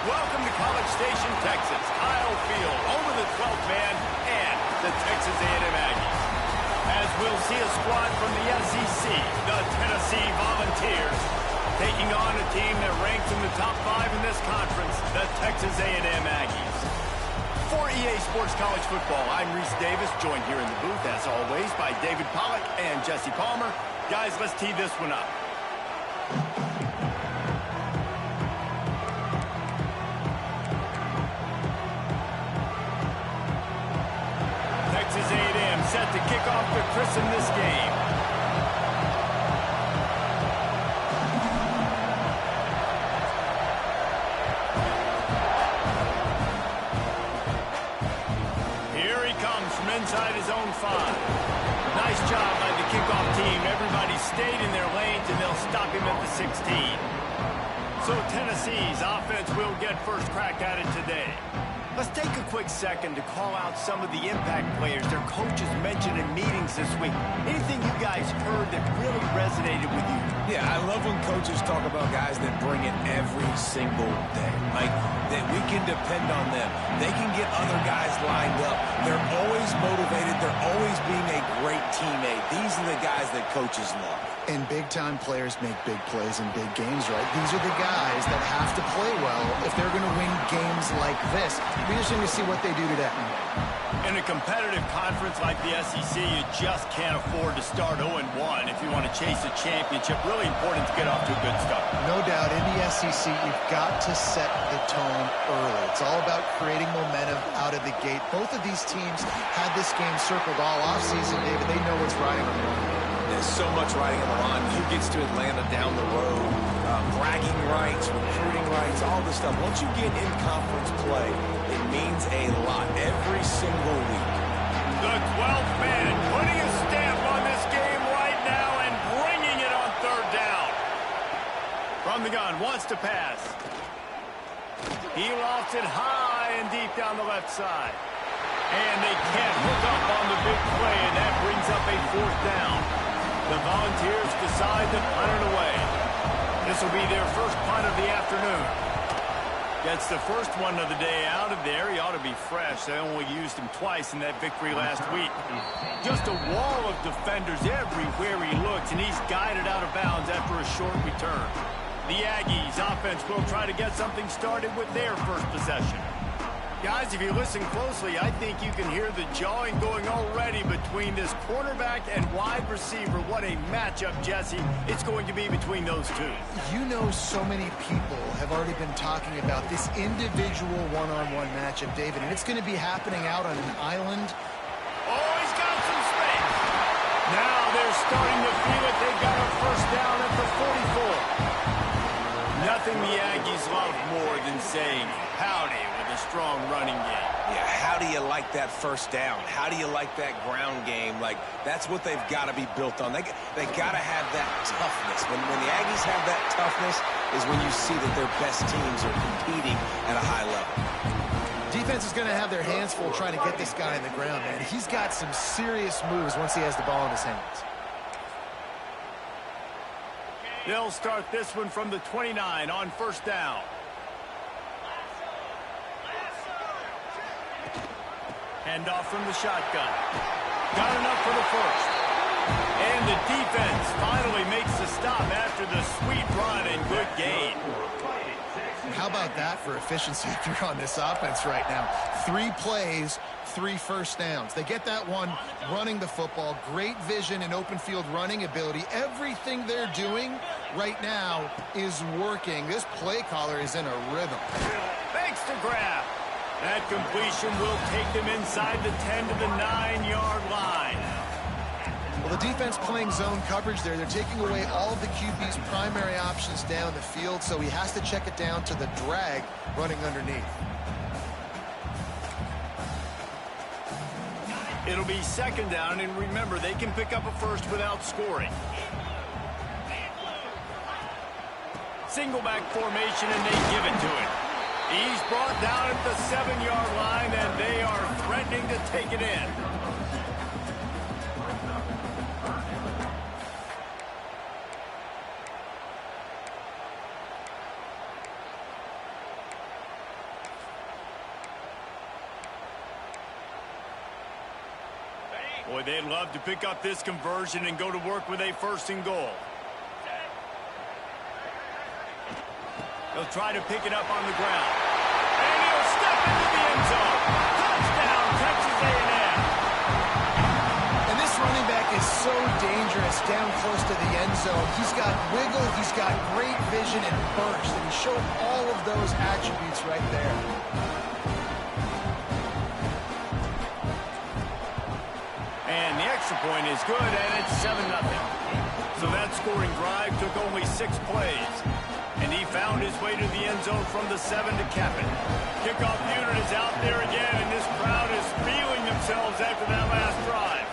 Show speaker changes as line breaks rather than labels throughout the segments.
Welcome to College Station, Texas. Kyle Field over the 12th man and the Texas A&M Aggies. As we'll see a squad from the SEC, the Tennessee Volunteers, taking on a team that ranks in the top 5 in this conference, the Texas A&M Aggies. For EA Sports College Football, I'm Reese Davis, joined here in the booth, as always, by David Pollack and Jesse Palmer. Guys, let's tee this one up. Texas A&M set to kick off to christen this game. Here he comes from inside his own 5. Nice job by the kickoff team. Everybody stayed in their lanes, and they'll stop him at the 16. So Tennessee's offense will get first crack at it today. Let's take a quick second to call out some of the impact players their coaches mentioned in meetings this week. Anything you guys heard that really resonated with you?
Yeah, I love when coaches talk about guys that bring it every single day. Like, that we can depend on them. They can get other guys lined up. They're always motivated. They're always being a great teammate. These are the guys that coaches love.
And big-time players make big plays in big games, right? These are the guys that have to play well if they're going to win games like this. Be interesting to see what they do today.
In a competitive conference like the SEC, you just can't afford to start 0-1 if you want to chase a championship. Really important to get off to a good start.
No doubt, in the SEC, you've got to set the tone early. It's all about creating momentum out of the gate. Both of these teams had this game circled all offseason, David. They know what's riding on the line.
There's so much riding on the line. Who gets to Atlanta down the road? Bragging rights, recruiting rights, all this stuff. Once you get in conference play, it means a lot every single week.
The 12th man putting a stamp on this game right now and bringing it on 3rd down. From the gun, wants to pass. He lofts it high and deep down the left side. And they can't hook up on the big play, and that brings up a 4th down. The Volunteers decide to punt it away. This will be their first punt of the afternoon. Gets the first one of the day out of there. He ought to be fresh. They only used him twice in that victory last week. Just a wall of defenders everywhere he looks, and he's guided out of bounds after a short return. The Aggies offense will try to get something started with their first possession. Guys, if you listen closely, I think you can hear the jawing going already between this quarterback and wide receiver. What a matchup, Jesse, it's going to be between those two.
You know, so many people have already been talking about this individual one-on-one matchup, David, and it's going to be happening out on an island.
Oh, he's got some space. Now they're starting to feel it. They've got a first down at the 44. Nothing the Aggies love more than saying howdy with a strong running game.
Yeah, how do you like that first down? How do you like that ground game? Like, that's what they've got to be built on. They got to have that toughness. When the Aggies have that toughness is when you see that their best teams are competing at a high level.
Defense is going to have their hands full trying to get this guy in the ground, man. He's got some serious moves once he has the ball in his hands.
They'll start this one from the 29 on first down. Handoff from the shotgun. Got enough for the first. And the defense finally makes the stop after the sweet run and good gain.
How about that for efficiency if you're on this offense right now? 3 plays, 3 first downs. They get that one running the football. Great vision and open field running ability. Everything they're doing right now is working. This play caller is in a rhythm.
Thanks to Graf. That completion will take them inside the 10 to the 9-yard line.
Well, the defense playing zone coverage there. They're taking away all of the QB's primary options down the field, so he has to check it down to the drag running underneath.
It'll be 2nd down, and remember, they can pick up a first without scoring. Single back formation, and they give it to him. He's brought down at the 7-yard line, and they are threatening to take it in. Boy, they'd love to pick up this conversion and go to work with a first and goal. They'll try to pick it up on the ground. And he'll step into the end zone. Touchdown, Texas A&M.
And this running back is so dangerous down close to the end zone. He's got wiggle, he's got great vision and burst, and he showed all of those attributes right there.
And the extra point is good, and it's 7-0. So that scoring drive took only 6 plays. And he found his way to the end zone from the 7 to cap it. Kickoff unit is out there again, and this crowd is feeling themselves after that last drive.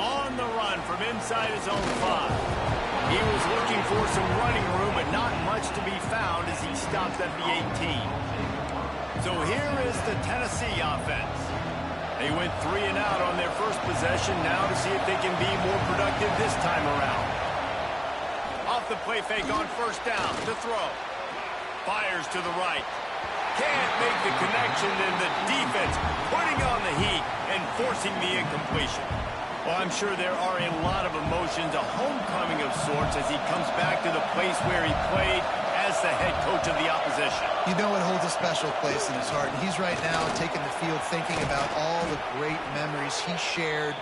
On the run from inside his own 5. He was looking for some running room, but not much to be found as he stopped at the 18. So here is the Tennessee offense. They went 3 and out on their first possession, now to see if they can be more productive this time around. Off the play fake on first down to throw. Fires to the right. Can't make the connection, and the defense putting on the heat and forcing the incompletion. Well, I'm sure there are a lot of emotions, a homecoming of sorts, as he comes back to the place where he played as the head coach of the opposition.
You know it holds a special place in his heart, and he's right now taking the field thinking about all the great memories he shared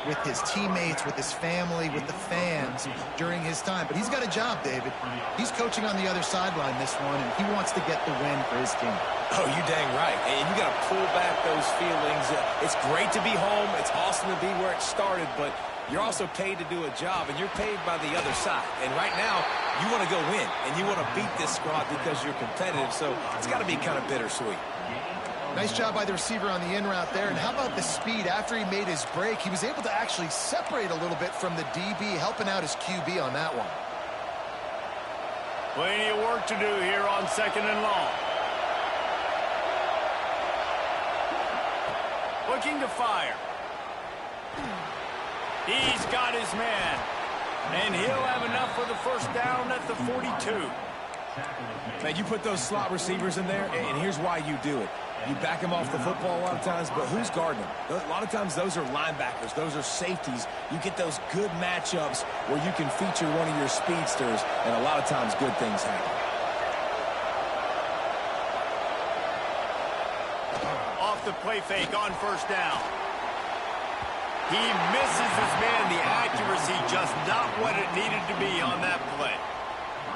with his teammates, with his family, with the fans during his time. But he's got a job, David. He's coaching on the other sideline this one, and he wants to get the win for his team.
Oh, you dang right. And you got to pull back those feelings. It's great to be home. It's awesome to be where it started, but you're also paid to do a job, and you're paid by the other side. And right now, you want to go win, and you want to beat this squad because you're competitive, so it's got to be kind of bittersweet.
Nice job by the receiver on the in route there. And how about the speed? After he made his break, he was able to actually separate a little bit from the DB, helping out his QB on that one.
Plenty of work to do here on 2nd and long. Looking to fire. He's got his man. And he'll have enough for the first down at the 42.
Man, you put those slot receivers in there, and here's why you do it. You back them off the football a lot of times, but who's guarding them? A lot of times those are linebackers. Those are safeties. You get those good matchups where you can feature one of your speedsters, and a lot of times good things happen.
Off the play fake on first down. He misses his man. The accuracy just not what it needed to be on that play.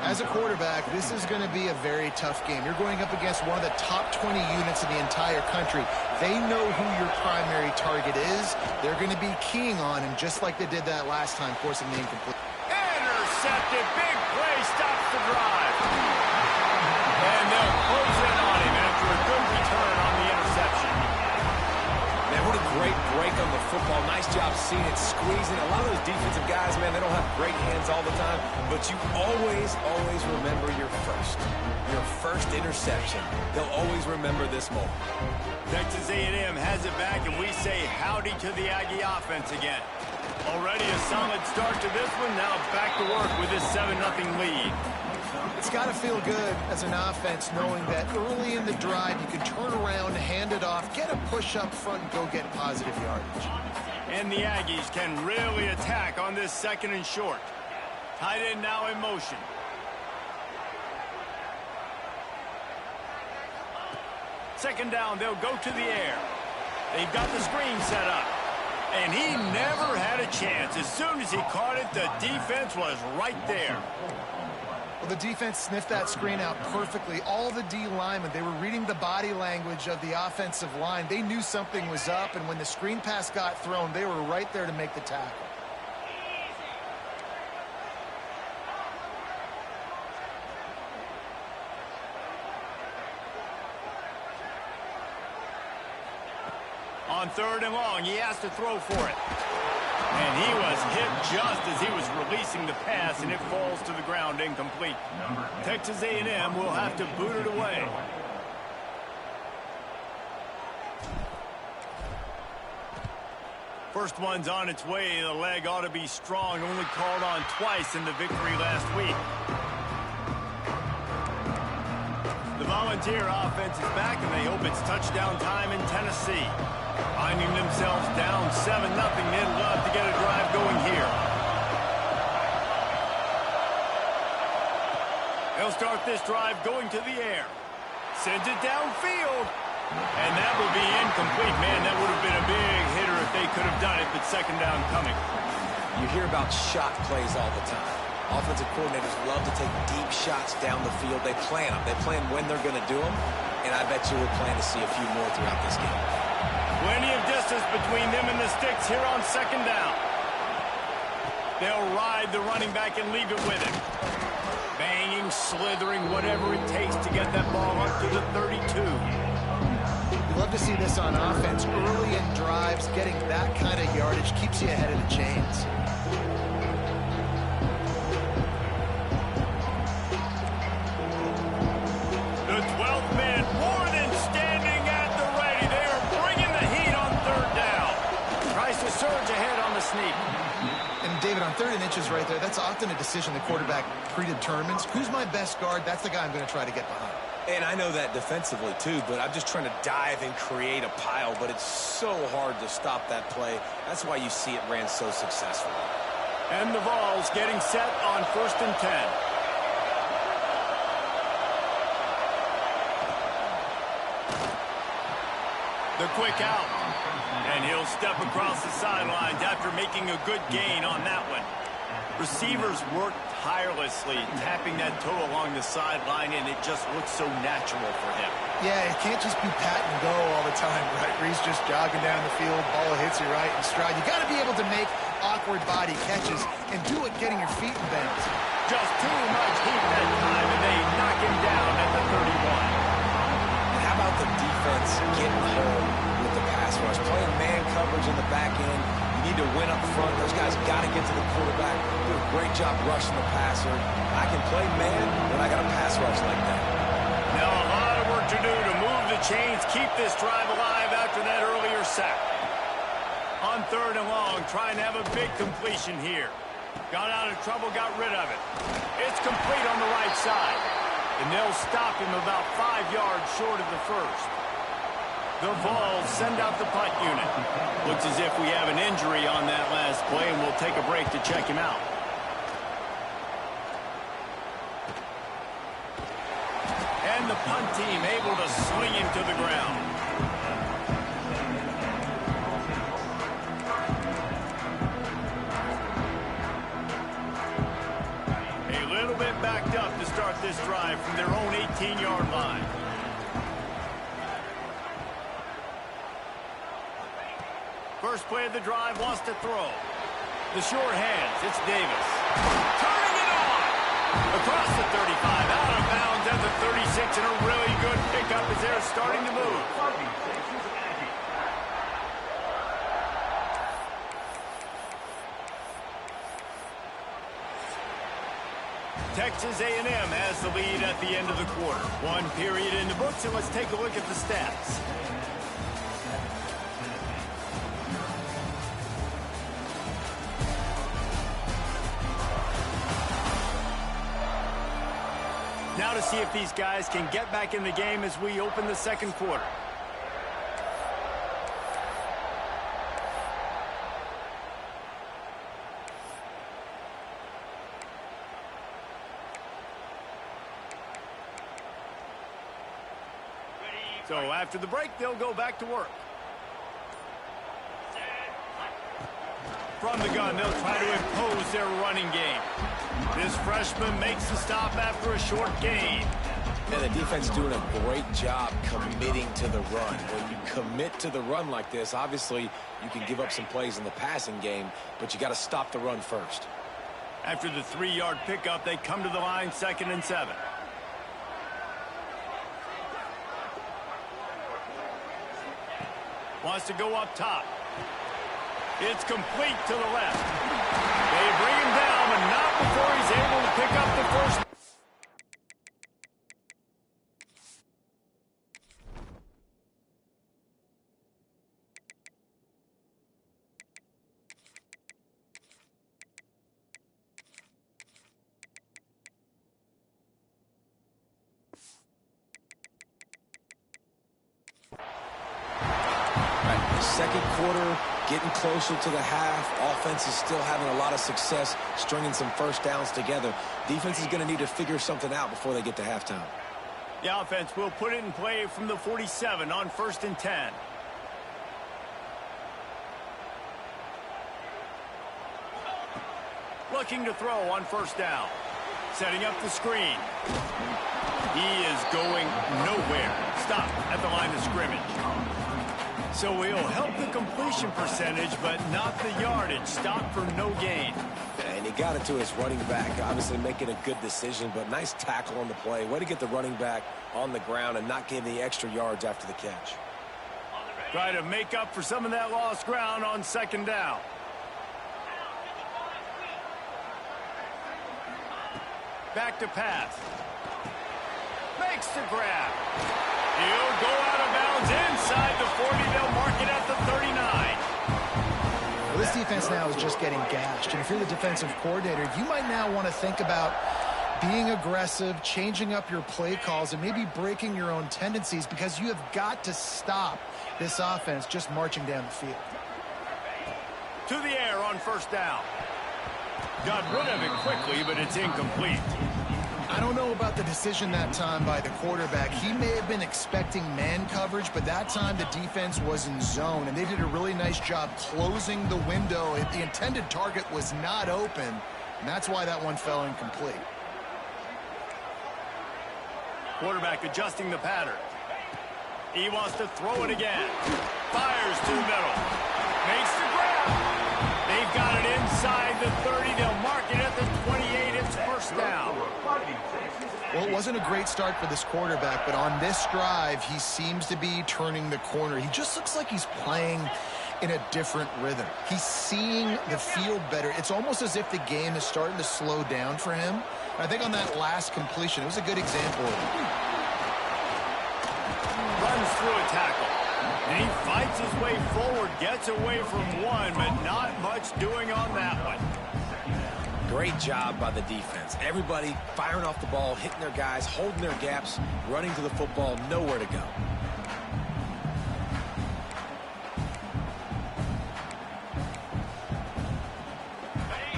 As a quarterback, this is going to be a very tough game. You're going up against one of the top 20 units in the entire country. They know who your primary target is. They're going to be keying on him, just like they did that last time, forcing the incomplete.
Intercepted. Big play stops the drive. And they'll close in on him after a good return on the interception.
Man, what a great break on the football. Nice job seeing it, squeezing. A lot of those defensive guys, man, they don't have great hands all the time, but you always remember your first interception. They'll always remember this moment.
Texas A&M has it back, and we say howdy to the Aggie offense again. Already a solid start to this one. Now back to work with this 7-0 lead.
It's got to feel good as an offense knowing that early in the drive you can turn around, hand it off, get a push up front, and go get positive yardage.
And the Aggies can really attack on this 2nd and short. Tight end now in motion. Second down, they'll go to the air. They've got the screen set up. And he never had a chance. As soon as he caught it, the defense was right there.
Well, the defense sniffed that screen out perfectly. All the D linemen, they were reading the body language of the offensive line. They knew something was up, and when the screen pass got thrown, they were right there to make the tackle.
On 3rd and long, he has to throw for it. And he was hit just as he was releasing the pass, and it falls to the ground incomplete. Texas A&M will have to boot it away. First one's on its way. The leg ought to be strong. Only called on twice in the victory last week. ones here. Offense is back, and they hope it's touchdown time in Tennessee. Finding themselves down 7-0. They'd love to get a drive going here. They'll start this drive going to the air. Sends it downfield. And that will be incomplete. Man, that would have been a big hitter if they could have done it, but second down coming.
You hear about shot plays all the time. Offensive coordinators love to take deep shots down the field. They plan them. They plan when they're going to do them, and I bet you we'll plan to see a few more throughout this game.
Plenty of distance between them and the sticks here on second down. They'll ride the running back and leave it with him. Banging, slithering, whatever it takes to get that ball up to the 32.
You love to see this on offense. Early in drives, getting that kind of yardage keeps you ahead of the chains.
The 12th man more than standing at the ready. They are bringing the heat on third down. Tries to surge ahead on the sneak.
And David, on 3rd and inches right there, that's often a decision the quarterback predetermines. Who's my best guard? That's the guy I'm going to try to get behind.
And I know that defensively, too, but I'm just trying to dive and create a pile, but it's so hard to stop that play. That's why you see it ran so successful.
And the Vols getting set on 1st and 10. The quick out. And he'll step across the sidelines after making a good gain on that one. Receivers work tirelessly, tapping that toe along the sideline, and it just looks so natural for him.
Yeah, it can't just be pat and go all the time, right? Reese just jogging down the field, ball hits you right in stride. You got to be able to make awkward body catches and do it getting your feet in bounds.
Just too much heat that time, and they knock him down at the 31.
And how about the defense getting home with the pass rush? Playing man coverage in the back end. You need to win up front. Those guys got to get to the quarterback. Do a great job rushing the passer. I can play man when I got a pass rush like that.
Now a lot of work to do to move the chains, keep this drive alive after that earlier sack. On 3rd and long, trying to have a big completion here. Got out of trouble, got rid of it. It's complete on the right side. And they'll stop him about 5 yards short of the first. The Vols send out the punt unit. Looks as if we have an injury on that last play, and we'll take a break to check him out. And the punt team able to swing him to the ground. A little bit backed up to start this drive from their own 18-yard line. First play of the drive, wants to throw. The short hands, it's Davis. Turning it on! Across the 35, out of bounds at the 36, and a really good pickup as they're starting to move. Texas A&M has the lead at the end of the quarter. 1 period in the books, and let's take a look at the stats. Now to see if these guys can get back in the game as we open the second quarter. So after the break, they'll go back to work. From the gun, they'll try to impose their running game. This freshman makes the stop after a short gain.
And the defense doing a great job committing to the run. When you commit to the run like this, obviously you can give up some plays in the passing game, but you got to stop the run first.
After the 3-yard pickup, they come to the line, 2nd and 7. Wants to go up top. It's complete to the left. They bring him down, but not before he's able to pick up the first.
right, the second quarter, getting closer to the half. Offense is still having a lot of success stringing some first downs together. Defense is going to need to figure something out before they get to halftime.
The offense will put it in play from the 47 on 1st and 10. Looking to throw on 1st down. Setting up the screen. He is going nowhere. Stop at the line of scrimmage. So he'll help the completion percentage, but not the yardage. Stop for no gain.
And he got it to his running back, obviously making a good decision, but nice tackle on the play. Way to get the running back on the ground and not give the extra yards after the catch.
Try to make up for some of that lost ground on 2nd down. Back to pass. Makes the grab. He'll go out of bounds inside the 40. They'll mark it at the 39.
Well, this defense now is just getting gashed. And if you're the defensive coordinator, you might now want to think about being aggressive, changing up your play calls, and maybe breaking your own tendencies, because you have got to stop this offense just marching down the field.
To the air on 1st down. Got rid of it quickly, but it's incomplete.
I don't know about the decision that time by the quarterback. He may have been expecting man coverage, but that time the defense was in zone, and they did a really nice job closing the window. The intended target was not open, and that's why that one fell incomplete.
Quarterback adjusting the pattern. He wants to throw it again. Fires to the middle. Makes the grab. They've got it inside the 30. They'll mark it at the 28. It's 1st down.
Well, it wasn't a great start for this quarterback, but on this drive, he seems to be turning the corner. He just looks like he's playing in a different rhythm. He's seeing the field better. It's almost as if the game is starting to slow down for him. I think on that last completion, it was a good example of it.
Runs through a tackle. And he fights his way forward, gets away from one, but not much doing on that one.
Great job by the defense. Everybody firing off the ball, hitting their guys, holding their gaps, running to the football, nowhere to go.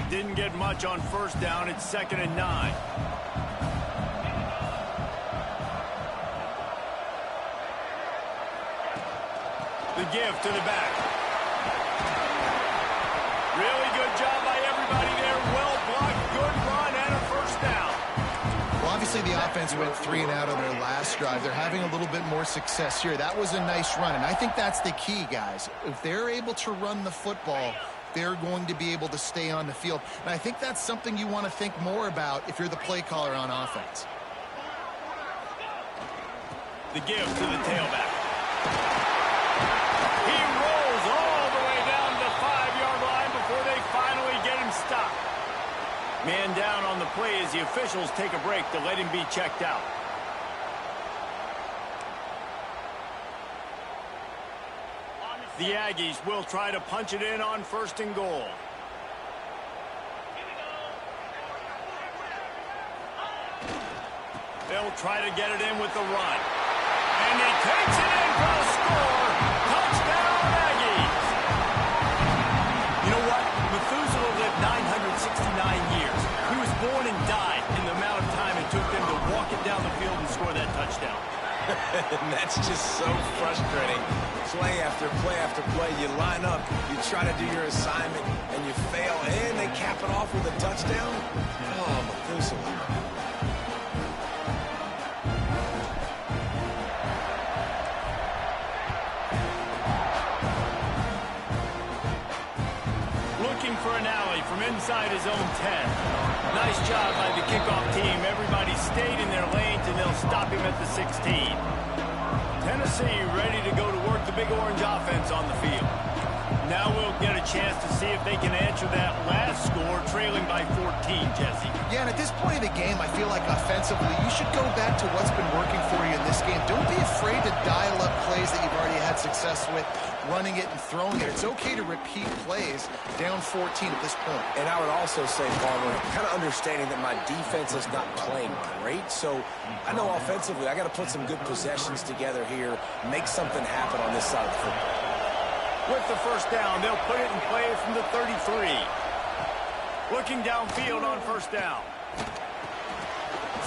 Didn't get much on 1st down. It's 2nd and 9. The give to the back. Really good job by everybody there. Well blocked, good run, and a 1st down.
Well, obviously the offense went 3 and out on their last drive. They're having a little bit more success here. That was a nice run, and I think that's the key, guys. If they're able to run the football, they're going to be able to stay on the field. And I think that's something you want to think more about if you're the play caller on offense.
The give to the tailback. He rolls all the way down to the 5-yard line before they finally get him stopped. Man down on the play as the officials take a break to let him be checked out. The Aggies will try to punch it in on 1st and goal. They'll try to get it in with the run. And he takes it in for a score. Touchdown, Aggies. You know what? Methuselah lived 969 years. He was born and died in the amount of time it took them to walk it down the field and score that touchdown.
And that's just so frustrating. Play after play after play. You line up, you try to do your assignment, and you fail, and they cap it off with a touchdown. Oh, Methuselah.
Looking for an alley from inside his own 10. Nice job by the kickoff team. Everybody stayed in their lanes, and they'll stop him at the 16. Tennessee ready to go to work the Big Orange offense on the field. Now we'll get a chance to see if they can answer that last score, trailing by 14, Jesse.
Yeah, and at this point of the game, I feel like offensively, you should go back to what's been working for you in this game. Don't be afraid to dial up plays that you've already had success with, running it and throwing it. It's okay to repeat plays down 14 at this point.
And I would also say, Palmer, kind of understanding that my defense is not playing great, so I know offensively I got to put some good possessions together here, make something happen on this side of the football.
With the first down, they'll put it in play from the 33. Looking downfield on first down.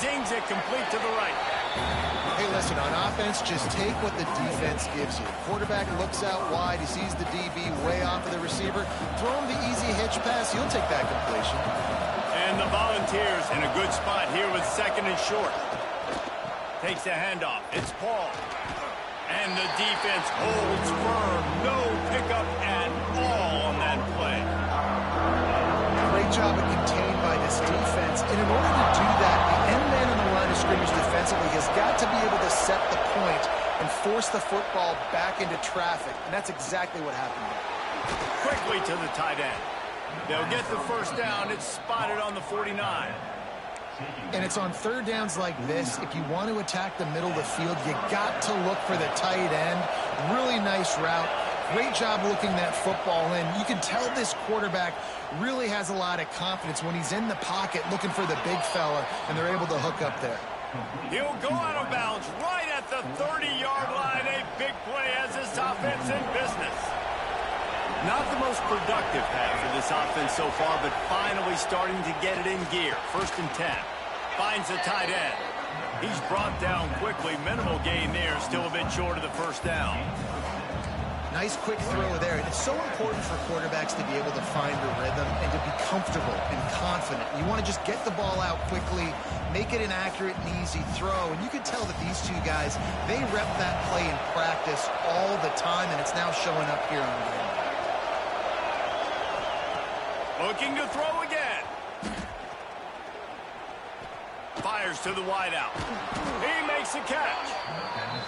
Zings it complete to the right.
Hey, listen, on offense, just take what the defense gives you. Quarterback looks out wide. He sees the DB way off of the receiver. Throw him the easy hitch pass. He'll take that completion.
And the Volunteers in a good spot here with second and short. Takes a handoff. It's Paul. And the defense holds firm. No pickup at all on that play.
Great job of contained by this defense. And in order to do that, the end man on the line of scrimmage defensively has got to be able to set the point and force the football back into traffic. And that's exactly what happened there.
Quickly to the tight end. They'll get the first down. It's spotted on the 49.
And it's on third downs like this. If you want to attack the middle of the field, you got to look for the tight end. Really nice route. Great job looking that football in. You can tell this quarterback really has a lot of confidence when he's in the pocket looking for the big fella, and they're able to hook up there.
He'll go out of bounds right at the 30-yard line. A big play as this offense in business. Not the most productive half for this offense so far, but finally starting to get it in gear. First and 10. Finds the tight end. He's brought down quickly. Minimal gain there. Still a bit short of the first down.
Nice quick throw there. And it's so important for quarterbacks to be able to find a rhythm and to be comfortable and confident. You want to just get the ball out quickly, make it an accurate and easy throw. And you can tell that these two guys, they rep that play in practice all the time, and it's now showing up here on game.
Looking to throw again. Fires to the wideout. He makes a catch.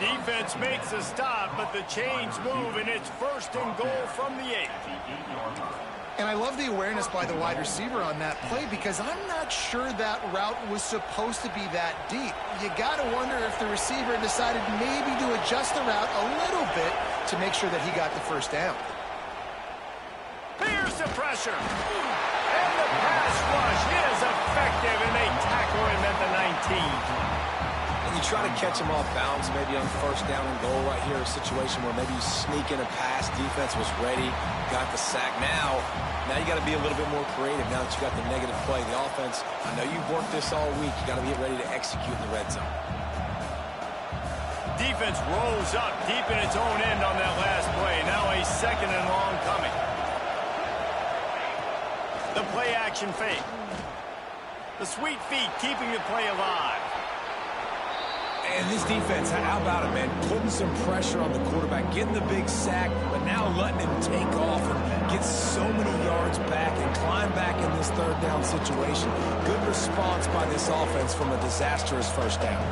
Defense makes a stop, but the chains move, and it's first and goal from the 8.
And I love the awareness by the wide receiver on that play because I'm not sure that route was supposed to be that deep. You got to wonder if the receiver decided maybe to adjust the route a little bit to make sure that he got the first down.
Here's the pressure. And the pass rush is effective, and they tackle him at the 19.
And you try to catch him off balance, maybe on first down and goal right here, a situation where maybe you sneak in a pass, defense was ready, got the sack. Now you got to be a little bit more creative now that you got the negative play. The offense, I know you've worked this all week. You got to get ready to execute in the red zone.
Defense rolls up deep in its own end on that last play. Now a second and long coming. The play action fake. The sweet feet keeping the play alive.
And this defense, how about it, man? Putting some pressure on the quarterback, getting the big sack, but now letting him take off and get so many yards back and climb back in this third down situation. Good response by this offense from a disastrous first down.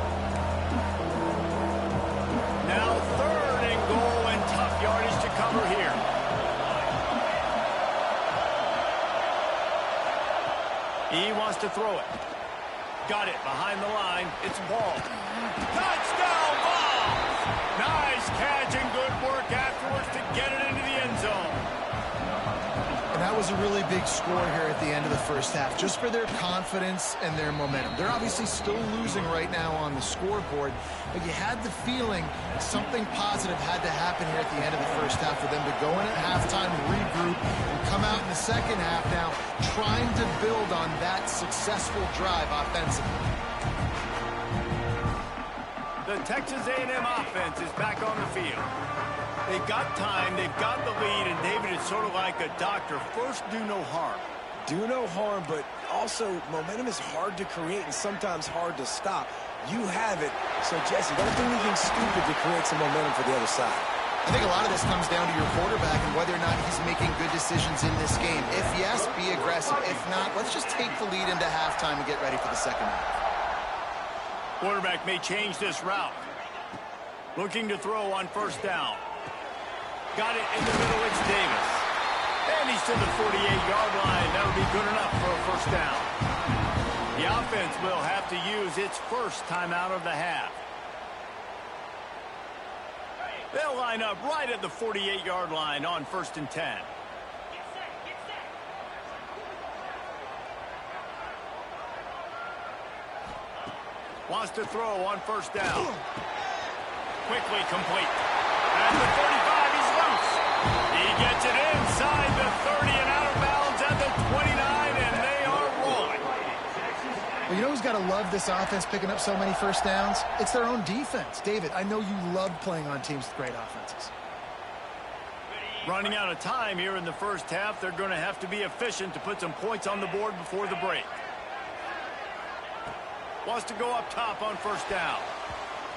Now third and goal and tough yardage to cover here. He wants to throw it. Got it behind the line. It's Paul. Touchdown ball! Nice catch and good work afterwards to get it into the end zone.
And that was a really big score here at the end of the first half, just for their confidence and their momentum. They're obviously still losing right now on the scoreboard, but you had the feeling something positive had to happen here at the end of the first half for them to go in at halftime, regroup, and come out in the second half now trying to build on that successful drive offensively.
The Texas A&M offense is back on the field. They've got time, they've got the lead, and David, it's sort of like a doctor. First, do no harm.
Do no harm, but also momentum is hard to create and sometimes hard to stop. You have it, so Jesse, don't do anything stupid to create some momentum for the other side.
I think a lot of this comes down to your quarterback and whether or not he's making good decisions in this game. If yes, be aggressive. If not, let's just take the lead into halftime and get ready for the second half.
Quarterback may change this route. Looking to throw on first down. Got it in the middle, it's Davis. And he's to the 48-yard line. That'll be good enough for a first down. The offense will have to use its first timeout of the half. They'll line up right at the 48-yard line on first and 10. Wants to throw on first down. Quickly complete. At the 35, he's loose. He gets it inside the 30 and out of bounds at the 29, and they are rolling.
Well, you know who's got to love this offense picking up so many first downs? It's their own defense. David, I know you love playing on teams with great offenses.
Running out of time here in the first half. They're going to have to be efficient to put some points on the board before the break. Wants to go up top on first down.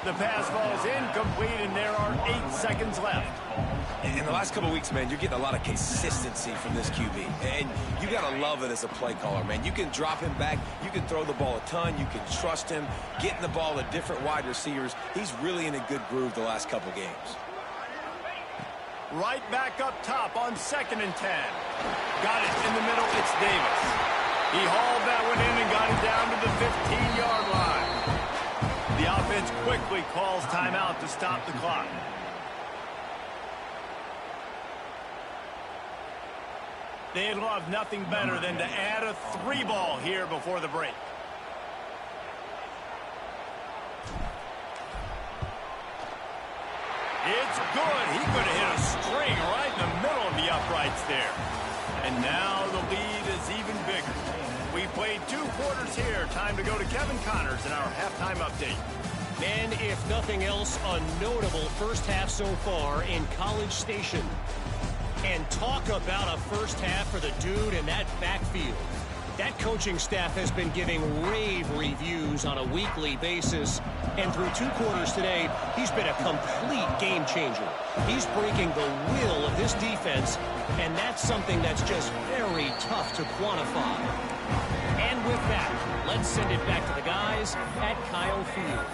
The pass falls incomplete, and there are 8 seconds left.
In the last couple of weeks, man, you're getting a lot of consistency from this QB. And you got to love it as a play caller, man. You can drop him back. You can throw the ball a ton. You can trust him. Getting the ball to different wide receivers. He's really in a good groove the last couple games.
Right back up top on 2nd and 10. Got it in the middle. It's Davis. He hauled that one in and got it down to the 15-yard line. The offense quickly calls timeout to stop the clock. They'd love nothing better than to add a 3-ball here before the break. It's good. He could have hit a string right in the middle of the uprights there. And now the lead is even bigger. We played 2 quarters here. Time to go to Kevin Connors in our halftime update.
And if nothing else, a notable first half so far in College Station. And talk about a first half for the dude in that backfield. That coaching staff has been giving rave reviews on a weekly basis. And through 2 quarters today, he's been a complete game changer. He's breaking the will of this defense, and that's something that's just very tough to quantify. And with that, let's send it back to the guys at Kyle Field.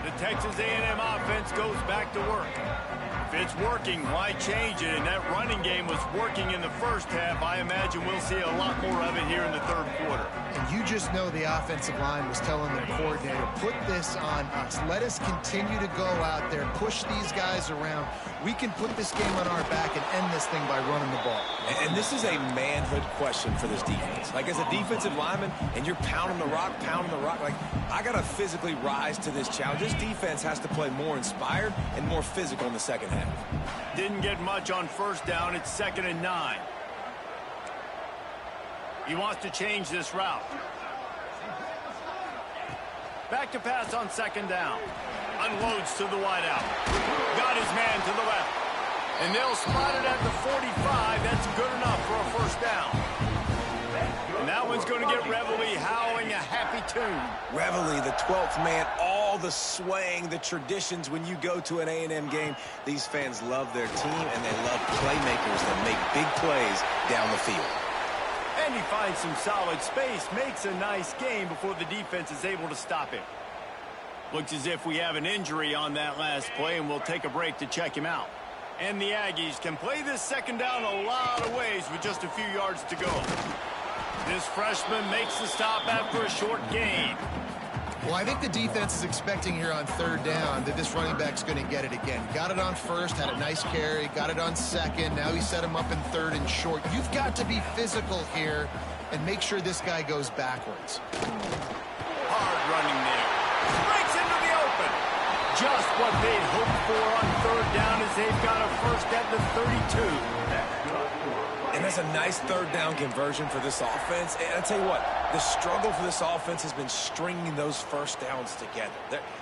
The Texas A&M offense goes back to work. If it's working, why change it? And that running game was working in the first half. I imagine we'll see a lot more of it here in the 3rd quarter.
And you just know the offensive line was telling their coordinator, put this on us. Let us continue to go out there, push these guys around. We can put this game on our back and end this thing by running the ball.
And this is a manhood question for this defense. Like, as a defensive lineman, and you're pounding the rock, like, I got to physically rise to this challenge. This defense has to play more inspired and more physical in the second half.
Didn't get much on first down. It's 2nd and 9. He wants to change this route. Back to pass on 2nd down. Unloads to the wideout. Got his man to the left. And they'll spot it at the 45. That's good enough for a first down. And that one's going to get Reveille howling a happy tune.
Reveille, the 12th man, all the swaying, the traditions when you go to an A&M game. These fans love their team, and they love playmakers that make big plays down the field.
And he finds some solid space, makes a nice game before the defense is able to stop him. Looks as if we have an injury on that last play, and we'll take a break to check him out. And the Aggies can play this 2nd down a lot of ways with just a few yards to go. This freshman makes the stop after a short gain.
Well, I think the defense is expecting here on 3rd down that this running back's going to get it again. Got it on 1st, had a nice carry, got it on 2nd. Now he set him up in 3rd and short. You've got to be physical here and make sure this guy goes backwards.
Hard running there. Breaks into the open. Just what they'd hoped for on 3rd down as they've got a first at the 32.
And that's a nice 3rd down conversion for this offense. And I'll tell you what, the struggle for this offense has been stringing those first downs together.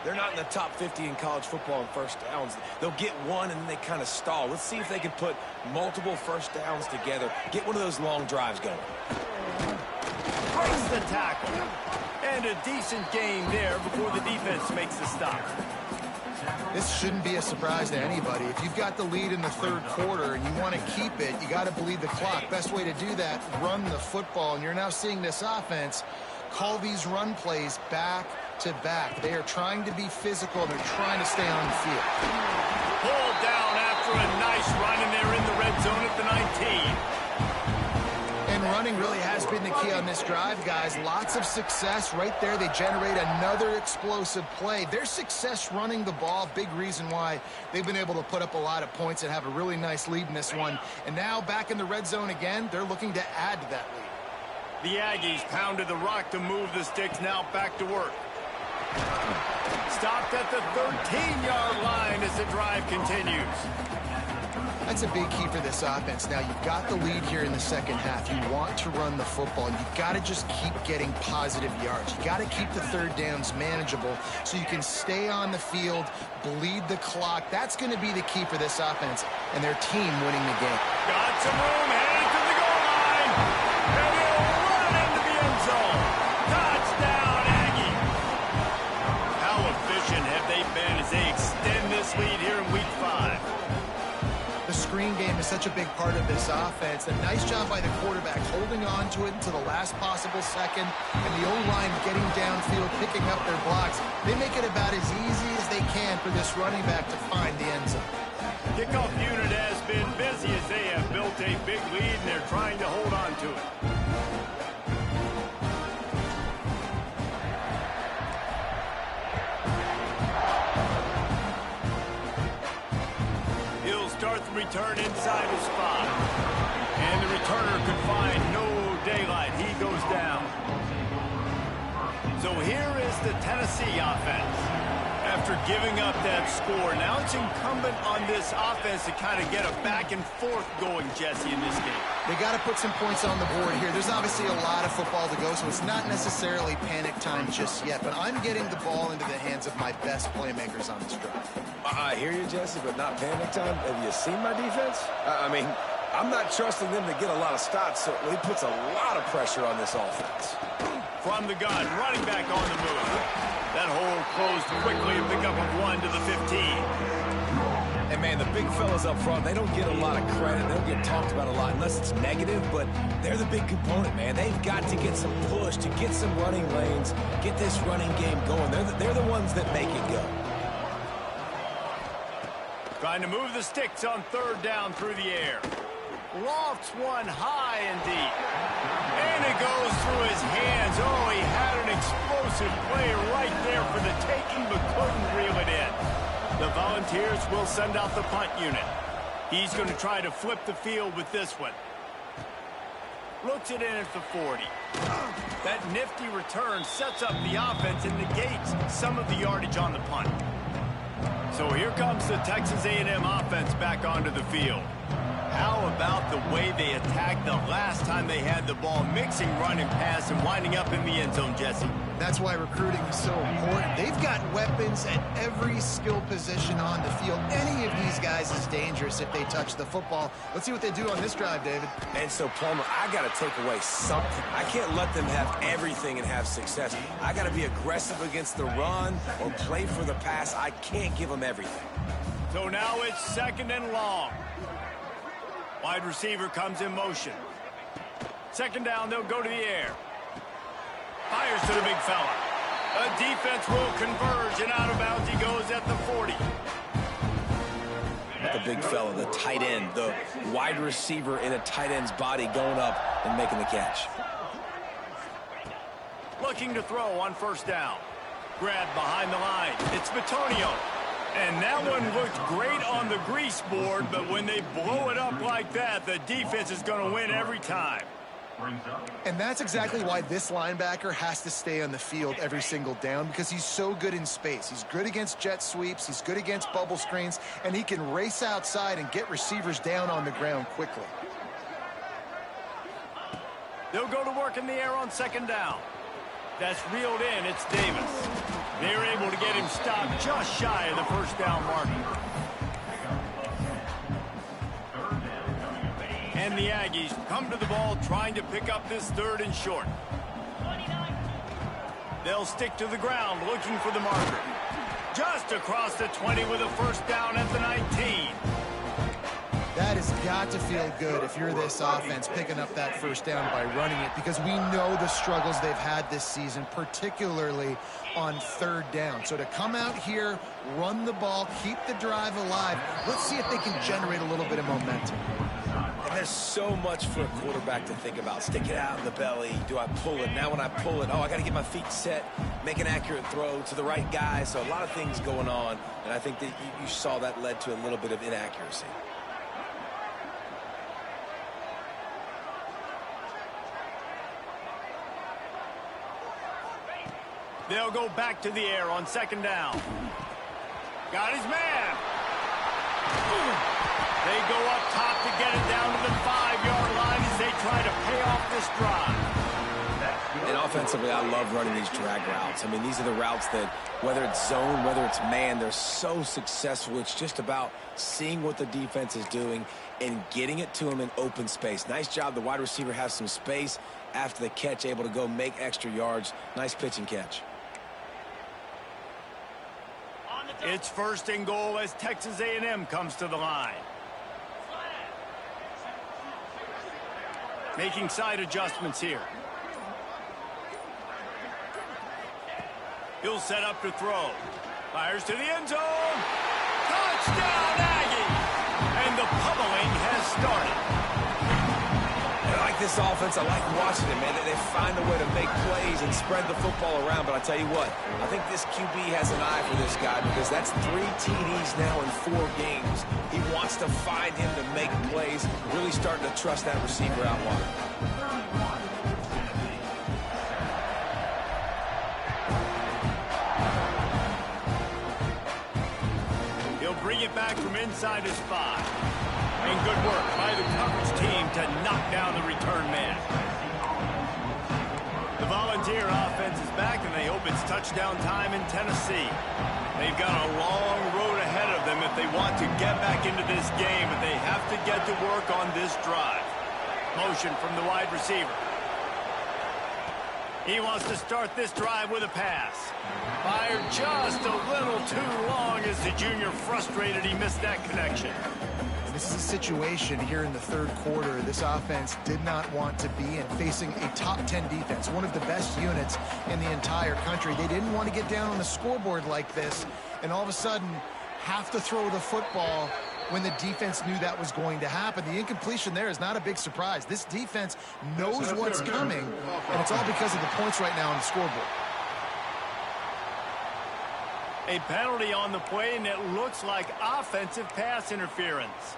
They're not in the top 50 in college football in first downs. They'll get one and then they kind of stall. Let's see if they can put multiple first downs together. Get one of those long drives going.
Breaks the tackle. And a decent gain there before the defense makes the stop.
This shouldn't be a surprise to anybody. If you've got the lead in the 3rd quarter and you want to keep it, you got to bleed the clock. Best way to do that, run the football. And you're now seeing this offense call these run plays back to back. They are trying to be physical. They're trying to stay on the field.
Pulled down after a nice run, and they're in the red zone at the 19.
And running really has been the key on this drive, guys. Lots of success right there. They generate another explosive play. Their success running the ball, big reason why they've been able to put up a lot of points and have a really nice lead in this one. And now back in the red zone again, they're looking to add to that lead.
The Aggies pounded the rock to move the sticks, now back to work. Stopped at the 13-yard line as the drive continues.
That's a big key for this offense. Now, you've got the lead here in the second half. You want to run the football, and you've got to just keep getting positive yards. You got to keep the third downs manageable so you can stay on the field, bleed the clock. That's going to be the key for this offense and their team winning the game.
Got some room, headed to the goal line, and he'll run into the end zone. Touchdown, Aggie. How efficient have they been as they extend this lead here in Week 5?
The screen game is such a big part of this offense. A nice job by the quarterback holding on to it until the last possible second, and the O-line getting downfield, picking up their blocks. They make it about as easy as they can for this running back to find the end zone.
Kickoff unit has been busy as they have built a big lead, and they're trying to hold on to it. Start the return inside his spot. And the returner could find no daylight. He goes down. So here is the Tennessee offense. After giving up that score, now it's incumbent on this offense to kind of get a back and forth going, Jesse, in this game.
They got to put some points on the board here. There's obviously a lot of football to go, so it's not necessarily panic time just yet, but I'm getting the ball into the hands of my best playmakers on this drive.
I hear you, Jesse, but not panic time. Have you seen my defense? I mean, I'm not trusting them to get a lot of stops, so he puts a lot of pressure on this offense.
From the gun, running back on the move. That hole closed quickly, a pickup of 1 to the 15.
And, man, the big fellas up front, they don't get a lot of credit. They don't get talked about a lot unless it's negative, but they're the big component, man. They've got to get some push, to get some running lanes, get this running game going. They're the ones that make it go.
Trying to move the sticks on third down through the air. Lofts one high and deep. And it goes through his hands. Oh, he had an explosive play right there for the taking, but couldn't reel it in. The Volunteers will send out the punt unit. He's going to try to flip the field with this one. Looks it in at the 40. That nifty return sets up the offense and negates some of the yardage on the punt. So here comes the Texas A&M offense back onto the field. How about the way they attacked the last time they had the ball, mixing run and pass and winding up in the end zone, Jesse?
That's why recruiting is so important. They've got weapons at every skill position on the field. Any of these guys is dangerous if they touch the football. Let's see what they do on this drive, David.
And so, Palmer, I got to take away something. I can't let them have everything and have success. I got to be aggressive against the run or play for the pass. I can't give them everything.
So now it's second and long. Wide receiver comes in motion. Second down, they'll go to the air. Fires to the big fella. A defense will converge, and out of bounds he goes at the 40.
The big fella, the tight end, the wide receiver in a tight end's body going up and making the catch.
Looking to throw on first down. Grab behind the line. It's Bitonio. And that one looked great on the grease board, but when they blow it up like that, the defense is going to win every time.
And that's exactly why this linebacker has to stay on the field every single down, because he's so good in space. He's good against jet sweeps, he's good against bubble screens, and he can race outside and get receivers down on the ground quickly.
They'll go to work in the air on second down. That's reeled in. It's Davis. They're able to get him stopped just shy of the first down marker. And the Aggies come to the ball trying to pick up this third and short. They'll stick to the ground looking for the marker. Just across the 20 with a first down at the 19.
That has got to feel good if you're this offense picking up that first down by running it, because we know the struggles they've had this season, particularly on third down. So to come out here, run the ball, keep the drive alive, let's see if they can generate a little bit of momentum.
And there's so much for a quarterback to think about. Stick it out in the belly. Do I pull it? Now when I pull it, I got to get my feet set, make an accurate throw to the right guy. So a lot of things going on, and I think that you saw that led to a little bit of inaccuracy.
They'll go back to the air on second down. Got his man. They go up top to get it down to the 5-yard line as they try to pay off this drive.
And offensively, I love running these drag routes. I mean, these are the routes that, whether it's zone, whether it's man, they're so successful. It's just about seeing what the defense is doing and getting it to them in open space. Nice job. The wide receiver has some space after the catch, able to go make extra yards. Nice pitch and catch.
It's 1st and goal as Texas A&M comes to the line. Making side adjustments here. He'll set up to throw. Fires to the end zone. Touchdown, Aggie! And the pummeling has started.
I like this offense. I like watching it, man. They find a way to make plays and spread the football around. But I tell you what, I think this QB has an eye for this guy because that's 3 TDs now in 4 games. He wants to find him to make plays, really starting to trust that receiver out wide.
Bring it back from inside his 5. And good work by the coverage team to knock down the return man. The Volunteer offense is back, and they hope it's touchdown time in Tennessee. They've got a long road ahead of them if they want to get back into this game, but they have to get to work on this drive. Motion from the wide receiver. He wants to start this drive with a pass. Fired just a little too long as the junior frustrated he missed that connection.
This is a situation here in the 3rd quarter this offense did not want to be in, facing a top 10 defense, one of the best units in the entire country. They didn't want to get down on the scoreboard like this and all of a sudden have to throw the football when the defense knew that was going to happen. The incompletion there is not a big surprise. This defense knows what's coming, and it's all because of the points right now on the scoreboard.
A penalty on the play, and it looks like offensive pass interference.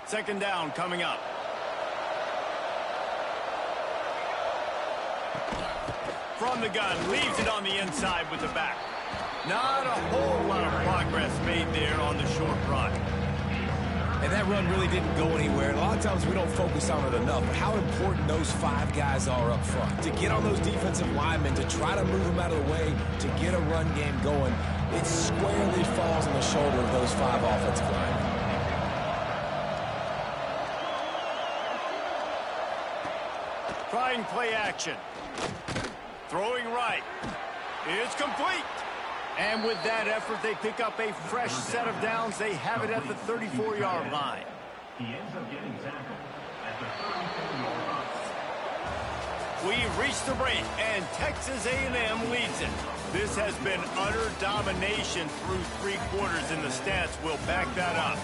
Second down coming up. From the gun, leaves it on the inside with the back. Not a whole lot of progress made there on the short run.
And that run really didn't go anywhere. And a lot of times we don't focus on it enough, but how important those 5 guys are up front. To get on those defensive linemen, to try to move them out of the way, to get a run game going, it squarely falls on the shoulder of those 5 offensive linemen.
Trying play action. Throwing right. It's complete. And with that effort, they pick up a fresh set of downs. They have it at the 34-yard line.
He ends up getting tackled at the 34-yard line.
We've reached the break, and Texas A&M leads it. This has been utter domination through 3 quarters, and the stats will back that up.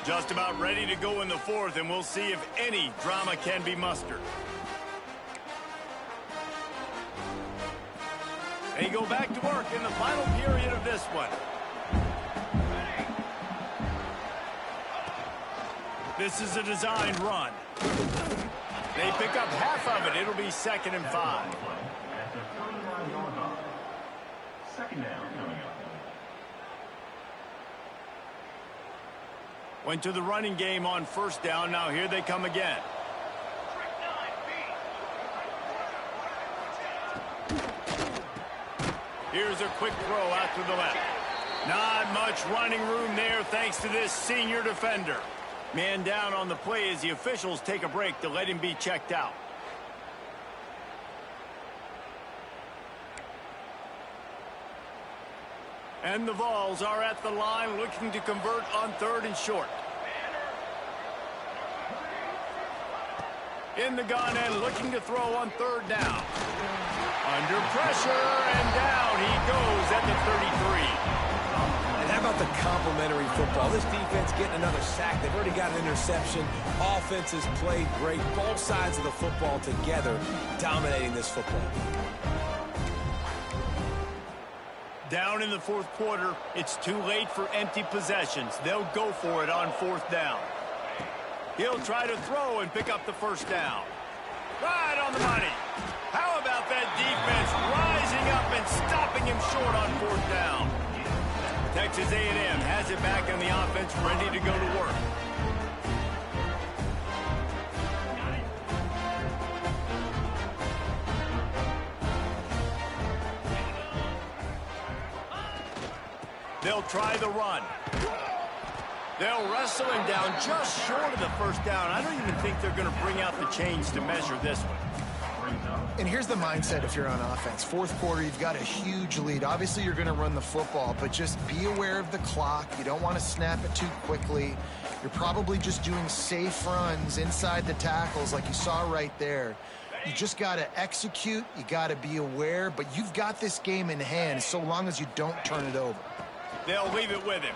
Just about ready to go in the 4th, and we'll see if any drama can be mustered. They go back to work in the final period of this one. This is a designed run. They pick up half of it. It'll be 2nd and 5.
At the 39-yard line. Second down coming up.
Went to the running game on 1st down. Now here they come again. Here's a quick throw out to the left. Not much running room there thanks to this senior defender. Man down on the play as the officials take a break to let him be checked out. And the Vols are at the line looking to convert on 3rd and short. In the gun and looking to throw on 3rd down. Under pressure and down he goes at the 33.
And how about the complimentary football? This defense getting another sack. They've already got an interception. Offense has played great. Both sides of the football together dominating this football.
Down in the 4th quarter, it's too late for empty possessions. They'll go for it on 4th down. He'll try to throw and pick up the first down. Right on the money. How about that defense rising up and stopping him short on fourth down? Texas A&M has it back on the offense, ready to go to work. They'll try the run. They'll wrestle him down just short of the first down. I don't even think they're going to bring out the chains to measure this one.
And here's the mindset if you're on offense. Fourth quarter, you've got a huge lead. Obviously, you're going to run the football, but just be aware of the clock. You don't want to snap it too quickly. You're probably just doing safe runs inside the tackles like you saw right there. You just got to execute. You got to be aware, but you've got this game in hand so long as you don't turn it over.
They'll leave it with him.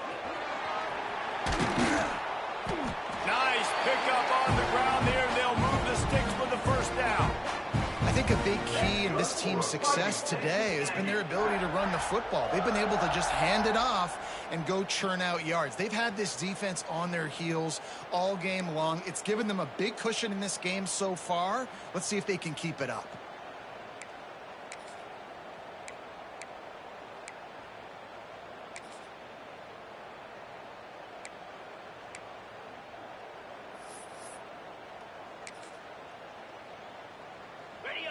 Nice pickup on the ground there. They'll move the sticks for the first down.
I think a big key in this team's success today has been their ability to run the football. They've been able to just hand it off and go churn out yards. They've had this defense on their heels all game long. It's given them a big cushion in this game so far. Let's see if they can keep it up.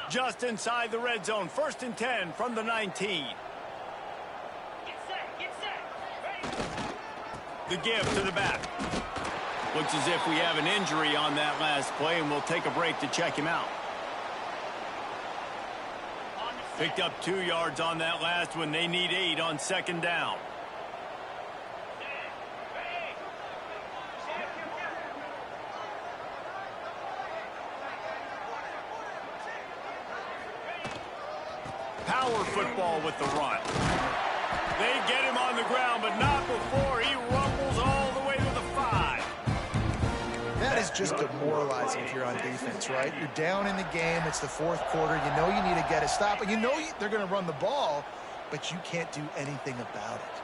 Just inside the red zone. 1st and 10 from the 19.
Get set. Ready.
The give to the back. Looks as if we have an injury on that last play, and we'll take a break to check him out. Picked up 2 yards on that last one. They need 8 on 2nd down. Power football with the run. They get him on the ground, but not before he rumbles all the way to the 5.
That is just demoralizing if you're on defense, right? You're down in the game. It's the 4th quarter. You know you need to get a stop, and you know they're going to run the ball, but you can't do anything about it.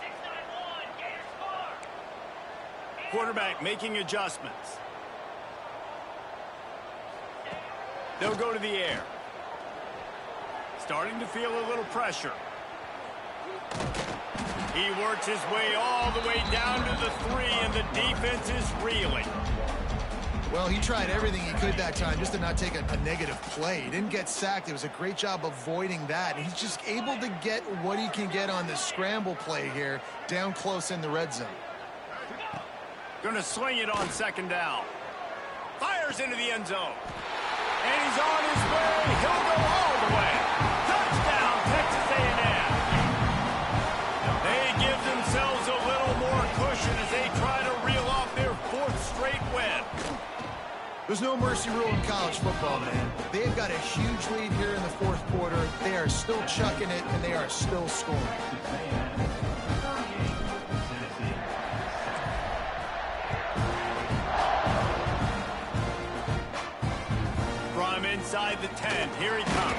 6-9-1, get your score.
Quarterback making adjustments. They'll go to the air. Starting to feel a little pressure. He works his way all the way down to the 3, and the defense is reeling.
Well, he tried everything he could that time just to not take a negative play. He didn't get sacked. It was a great job avoiding that. And he's just able to get what he can get on the scramble play here down close in the red zone.
Going to sling it on 2nd down. Fires into the end zone. And he's on his way. He'll go all the way. Touchdown, Texas A&M. They give themselves a little more cushion as they try to reel off their 4th straight win.
There's no mercy rule in college football, man. They've got a huge lead here in the 4th quarter. They are still chucking it, and they are still scoring.
From inside the 10, here he comes.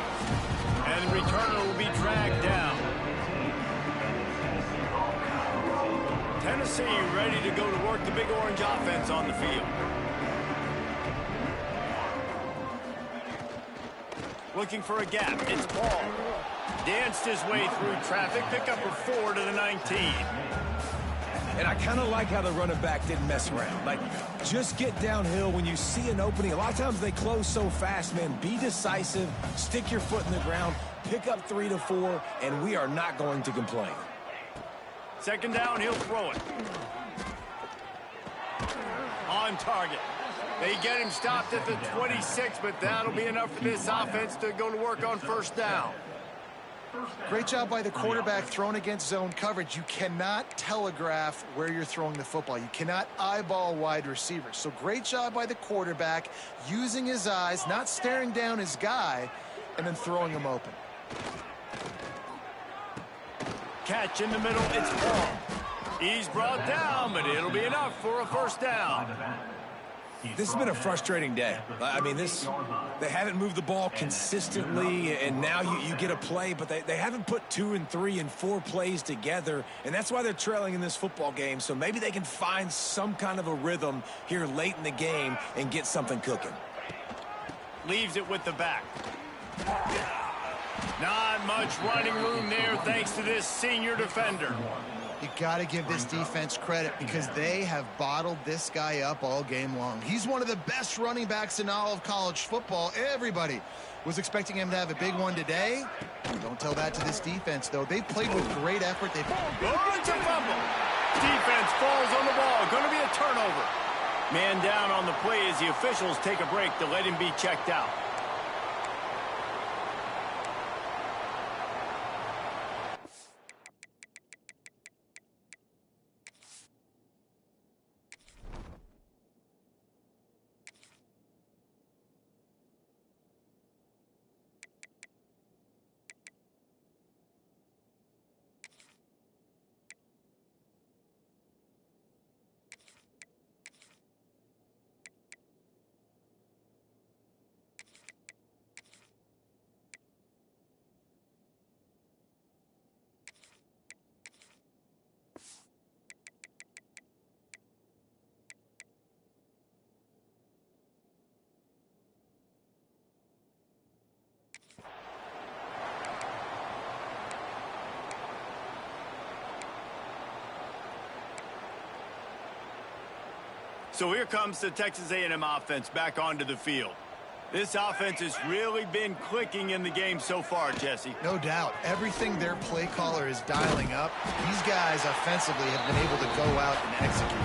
And the returner will be dragged down. Tennessee ready to go to work the Big Orange offense on the field. Looking for a gap. It's Paul. Danced his way through traffic. Pick up a 4 to the 19.
And I kind of like how the running back didn't mess around. Like, just get downhill when you see an opening. A lot of times they close so fast, man. Be decisive. Stick your foot in the ground. Pick up 3 to 4, and we are not going to complain.
2nd down, he'll throw it. On target. They get him stopped at the 26, but that'll be enough for this offense to go to work on 1st down.
Great job by the quarterback thrown against zone coverage. You cannot telegraph where you're throwing the football. You cannot eyeball wide receivers. So great job by the quarterback using his eyes, not staring down his guy, and then throwing him open.
Catch in the middle, it's Paul. He's brought down, but it'll be enough for a 1st down.
This has been a frustrating day. I mean, they haven't moved the ball consistently, and now you get a play, but they haven't put 2 and 3 and 4 plays together, and that's why they're trailing in this football game. So maybe they can find some kind of a rhythm here late in the game and get something cooking.
Leaves it with the back. Not much running room there thanks to this senior defender.
You got to give this defense credit because they have bottled this guy up all game long. He's one of the best running backs in all of college football. Everybody was expecting him to have a big one today. Don't tell that to this defense, though. They played with great effort.
It's a fumble. Defense falls on the ball. Going to be a turnover. Man down on the play as the officials take a break to let him be checked out. So here comes the Texas A&M offense back onto the field. This offense has really been clicking in the game so far, Jesse.
No doubt. Everything their play caller is dialing up, these guys offensively have been able to go out and execute.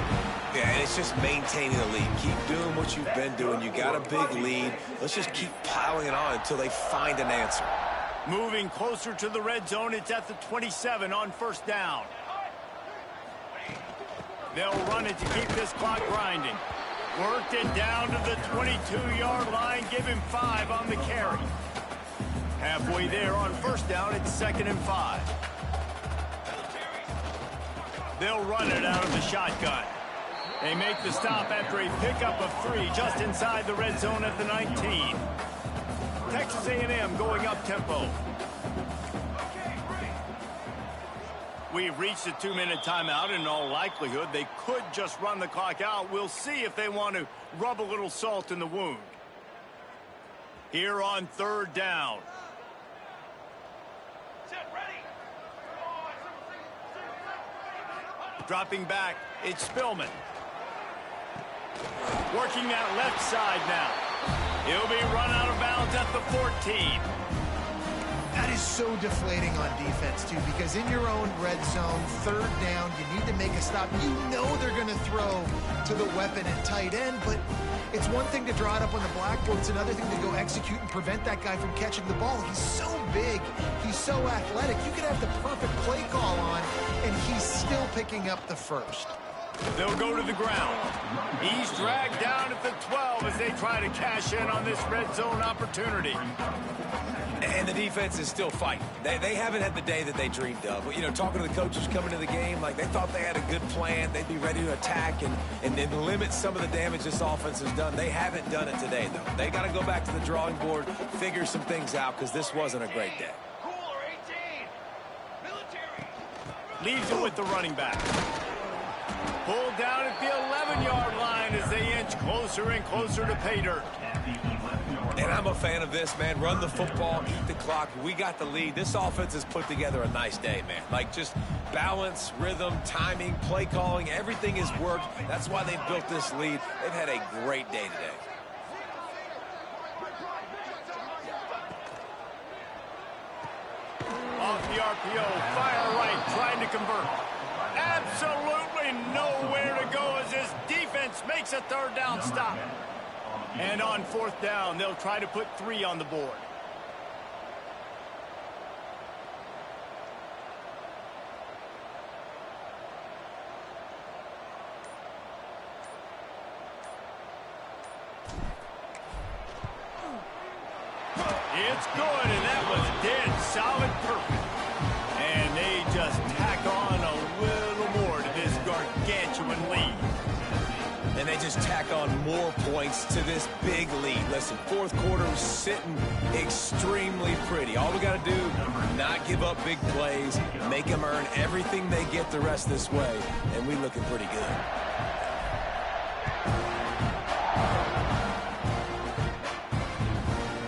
Yeah, and it's just maintaining the lead. Keep doing what you've been doing. You got a big lead. Let's just keep piling it on until they find an answer.
Moving closer to the red zone. It's at the 27 on first down. They'll run it to keep this clock grinding. Worked it down to the 22-yard line. Give him 5 on the carry. Halfway there on first down, it's 2nd and 5. They'll run it out of the shotgun. They make the stop after a pickup of 3 just inside the red zone at the 19. Texas A&M going up tempo. We've reached a 2-minute timeout, and in all likelihood, they could just run the clock out. We'll see if they want to rub a little salt in the wound. Here on third down. Dropping back, it's Spillman. Working that left side now. He'll be run out of bounds at the 14.
That is so deflating on defense, too, because in your own red zone, third down, you need to make a stop. You know they're going to throw to the weapon at tight end, but it's one thing to draw it up on the blackboard. It's another thing to go execute and prevent that guy from catching the ball. He's so big. He's so athletic. You could have the perfect play call on, and he's still picking up the first.
They'll go to the ground. He's dragged down at the 12 as they try to cash in on this red zone opportunity.
And the defense is still fighting. They haven't had the day that they dreamed of. You know, talking to the coaches coming to the game, like they thought they had a good plan. They'd be ready to attack and limit some of the damage this offense has done. They haven't done it today, though. They got to go back to the drawing board, figure some things out, because this wasn't a great day.
Leaves it with the running back. Pulled down at the 11-yard line as they inch closer and closer to pay dirt.
And I'm a fan of this, man. Run the football, eat the clock. We got the lead. This offense has put together a nice day, man. Like just balance, rhythm, timing, play calling, everything has worked. That's why they built this lead. They've had a great day today.
Off the RPO, fire right, trying to convert. Absolutely nowhere to go as this defense makes a third down stop. And on fourth down, they'll try to put 3 on the board. It's good, and that was dead solid perfect. And they just tack on a little more to this gargantuan lead.
And they just tack on more points to this big lead. Listen, fourth quarter is sitting extremely pretty. All we got to do, not give up big plays, make them earn everything they get the rest this way, and we looking pretty good.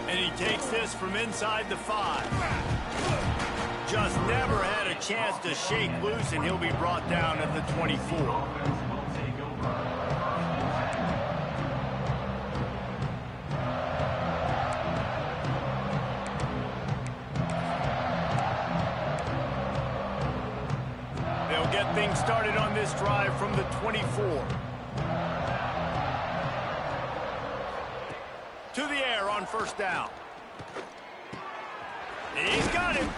And he takes this from inside the 5. Just never had a chance to shake loose, and he'll be brought down at the 24. They'll get things started on this drive from the 24. To the air on first down. He's got him.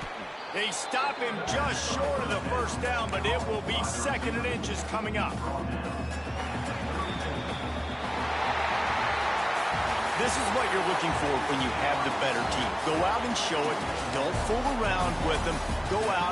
They stop him just short of the first down, but it will be 2nd and inches coming up. This is what you're looking for when you have the better team. Go out and show it. Don't fool around with them. Go out